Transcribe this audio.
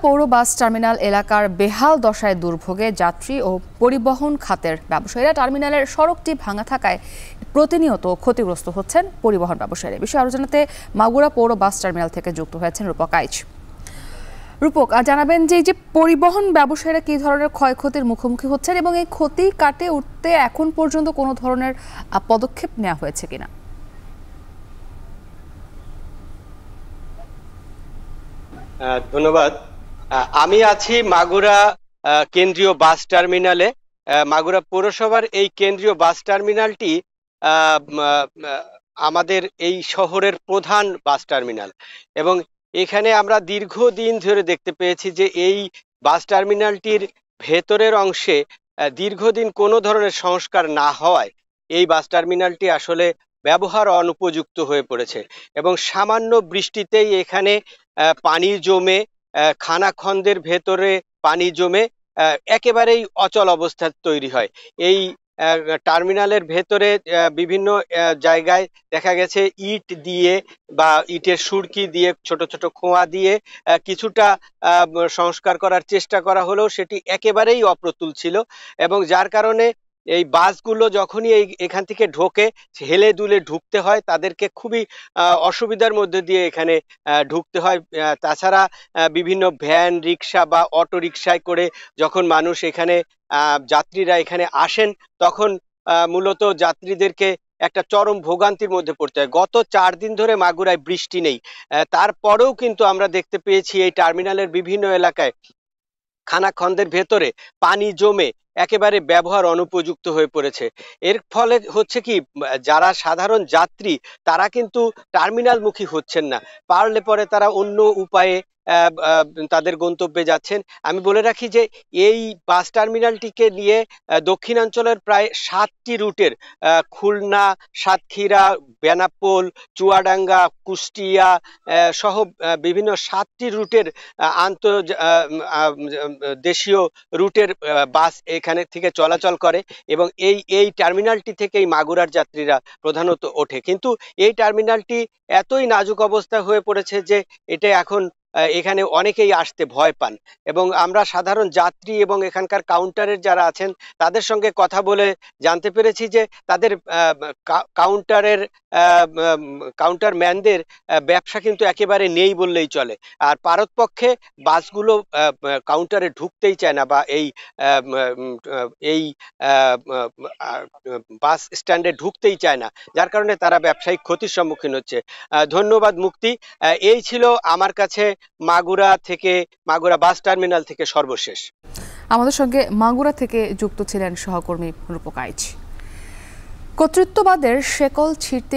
পৌর bus terminal এলাকার বেহাল দশায় দুর্ভোগে যাত্রী ও পরিবহন খাতের ব্যবসায়ীরা। টার্মিনালের সড়কটি ভাঙা থাকায় প্রতিনিয়ত ক্ষতিগ্রস্ত হচ্ছেন পরিবহন ব্যবসায়ীরা। বিষয়ে আরো জানাতে মাগুরা পৌর বাস টার্মিনাল থেকে যুক্ত হয়েছেন রূপক আইচ। রূপক, জানাবেন যে পরিবহন ব্যবসায়ীরা কি ধরনের ক্ষয়ক্ষতির মুখোমুখি হচ্ছেন এবং এই ক্ষতি কাটিয়ে উঠতে এখন পর্যন্ত কোনো ধরনের পদক্ষেপ নেওয়া হয়েছে কিনা? ধন্যবাদ। আমি আছি মাগুরা কেন্দ্রীয় বাস টার্মিনালে। মাগুরা পৌরসভার এই কেন্দ্রীয় বাস টার্মিনালটি আমাদের এই শহরের প্রধান বাস টার্মিনাল এবং এখানে আমরা দীর্ঘদিন ধরে দেখতে পেয়েছি যে এই বাস টার্মিনালটির ভেতরের অংশে দীর্ঘদিন কোনো ধরনের সংস্কার না হওয়ায় এই বাস টার্মিনালটি আসলে ব্যবহার অনুপযুক্ত হয়ে পড়েছে এবং সামান্য বৃষ্টিতেই এখানে পানি জমে খানাখন্দের ভেতরে পানি জমে একেবারেই অচল অবস্থা তৈরি হয়। এই টার্মিনালের ভেতরে বিভিন্ন জায়গায় দেখা গেছে ইট দিয়ে বা ইটের সুরকি দিয়ে ছোট ছোট খোয়া দিয়ে কিছুটা সংস্কার করার চেষ্টা করা হলেও সেটি একেবারেই অপ্রতুল ছিল এবং যার কারণে এই বাসগুলো যখনই এখান থেকে ঢোকে হেলে দুলে ঢুকতে হয়, তাদেরকে খুবই অসুবিধার মধ্যে দিয়ে এখানে ঢুকতে হয়। তাছাড়া বিভিন্ন ভ্যান রিক্সা বা অটো রিক্সায় করে যখন মানুষ এখানে যাত্রীরা এখানে আসেন তখন মূলত যাত্রীদেরকে একটা চরম ভোগান্তির মধ্যে পড়তে হয়। গত 4 দিন ধরে মাগুরায় বৃষ্টি নেই, তারপরেও কিন্তু আমরা দেখতে পেয়েছি এই টার্মিনালের বিভিন্ন এলাকায় খানাখন্দের ভেতরে পানি জমে একেবারে ব্যবহার অনুপযুক্ত হয়ে পড়েছে। এর ফলে হচ্ছে কি, যারা সাধারণ যাত্রী তারা কিন্তু টার্মিনাল মুখী হচ্ছেন না, পারলে পরে তারা অন্য উপায়ে তাদের গন্তব্যে যাচ্ছেন। আমি বলে রাখি যে এই বাস টার্মিনালটিকে নিয়ে দক্ষিণাঞ্চলের প্রায় 7টি রুটের খুলনা, সাতক্ষীরা, বেনাপোল, চুয়াডাঙ্গা, কুষ্টিয়া সহ বিভিন্ন 7টি রুটের দেশীয় রুটের বাস এখানে থেকে চলাচল করে এবং এই টার্মিনালটি থেকেই মাগুরার যাত্রীরা প্রধানত ওঠে। কিন্তু এই টার্মিনালটি এতই নাজুক অবস্থা হয়ে পড়েছে যে এটা এখন এখানে অনেকেই আসতে ভয় পান এবং আমরা সাধারণ যাত্রী এবং এখানকার কাউন্টারের যারা আছেন তাদের সঙ্গে কথা বলে জানতে পেরেছি যে তাদের কাউন্টার ম্যানদের ব্যবসা কিন্তু একেবারে নেই বললেই চলে। আর পারতপক্ষে বাসগুলো কাউন্টারে ঢুকতেই চায় না বা এই বাস স্ট্যান্ডে ঢুকতেই চায় না, যার কারণে তারা ব্যবসায়িক ক্ষতির সম্মুখীন হচ্ছে। ধন্যবাদ মুক্তি। এই ছিল আমার কাছে মাগুরা বাস টার্মিনাল থেকে সর্বশেষ। আমাদের সঙ্গে মাগুরা থেকে যুক্ত ছিলেন সহকর্মী রূপক আইচ। কর্তৃত্ববাদের শেকল ছিঁড়তে